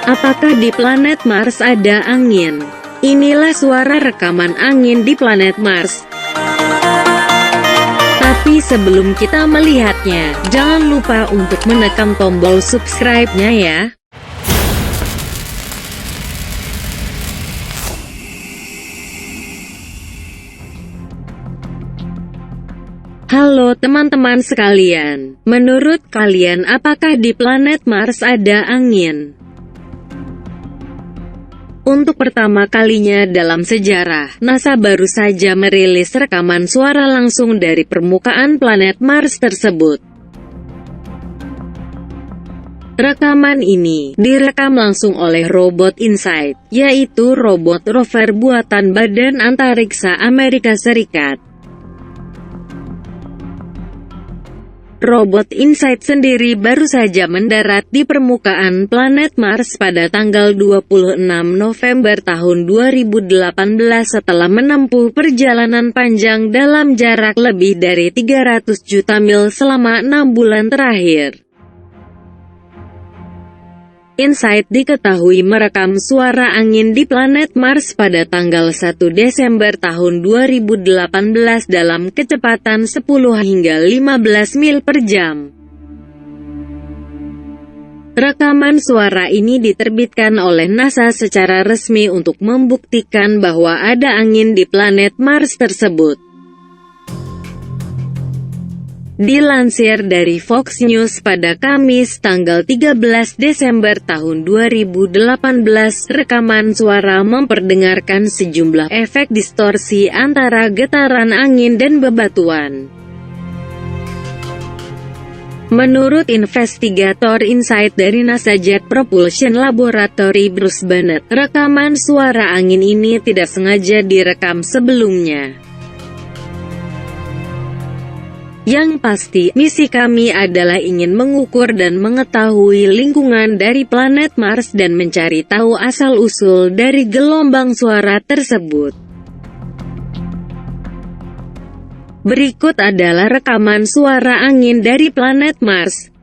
Apakah di planet Mars ada angin? Inilah suara rekaman angin di planet Mars. Tapi sebelum kita melihatnya, jangan lupa untuk menekan tombol subscribe-nya ya. Halo teman-teman sekalian, menurut kalian apakah di planet Mars ada angin? Untuk pertama kalinya dalam sejarah, NASA baru saja merilis rekaman suara langsung dari permukaan planet Mars tersebut. Rekaman ini direkam langsung oleh robot InSight, yaitu robot rover buatan Badan Antariksa Amerika Serikat. Robot InSight sendiri baru saja mendarat di permukaan planet Mars pada tanggal 26 November tahun 2018 setelah menempuh perjalanan panjang dalam jarak lebih dari 300 juta mil selama 6 bulan terakhir. InSight diketahui merekam suara angin di planet Mars pada tanggal 1 Desember tahun 2018 dalam kecepatan 10 hingga 15 mil per jam. Rekaman suara ini diterbitkan oleh NASA secara resmi untuk membuktikan bahwa ada angin di planet Mars tersebut. Dilansir dari Fox News pada Kamis tanggal 13 Desember tahun 2018, rekaman suara memperdengarkan sejumlah efek distorsi antara getaran angin dan bebatuan. Menurut investigator InSight dari NASA Jet Propulsion Laboratory Bruce Bennett, rekaman suara angin ini tidak sengaja direkam sebelumnya. Yang pasti, misi kami adalah ingin mengukur dan mengetahui lingkungan dari planet Mars dan mencari tahu asal-usul dari gelombang suara tersebut. Berikut adalah rekaman suara angin dari planet Mars.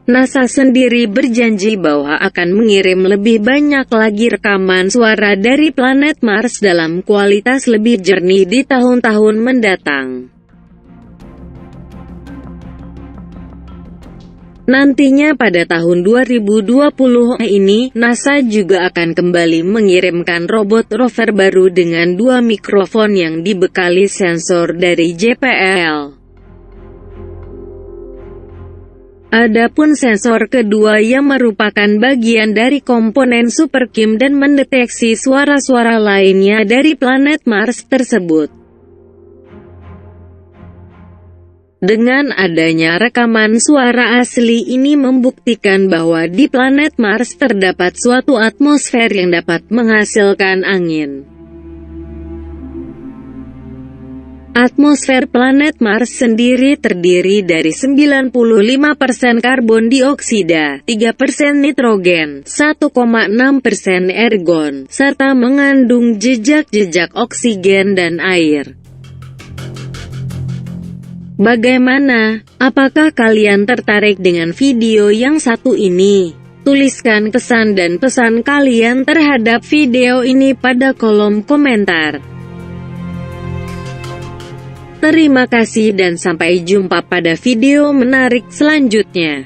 NASA sendiri berjanji bahwa akan mengirim lebih banyak lagi rekaman suara dari planet Mars dalam kualitas lebih jernih di tahun-tahun mendatang. Nantinya pada tahun 2020 ini, NASA juga akan kembali mengirimkan robot rover baru dengan 2 mikrofon yang dibekali sensor dari JPL. Adapun sensor kedua yang merupakan bagian dari komponen Super Kim dan mendeteksi suara-suara lainnya dari planet Mars tersebut. Dengan adanya rekaman suara asli ini membuktikan bahwa di planet Mars terdapat suatu atmosfer yang dapat menghasilkan angin. Atmosfer planet Mars sendiri terdiri dari 95% karbon dioksida, 3% nitrogen, 1,6% argon, serta mengandung jejak-jejak oksigen dan air. Bagaimana? Apakah kalian tertarik dengan video yang satu ini? Tuliskan kesan dan pesan kalian terhadap video ini pada kolom komentar. Terima kasih dan sampai jumpa pada video menarik selanjutnya.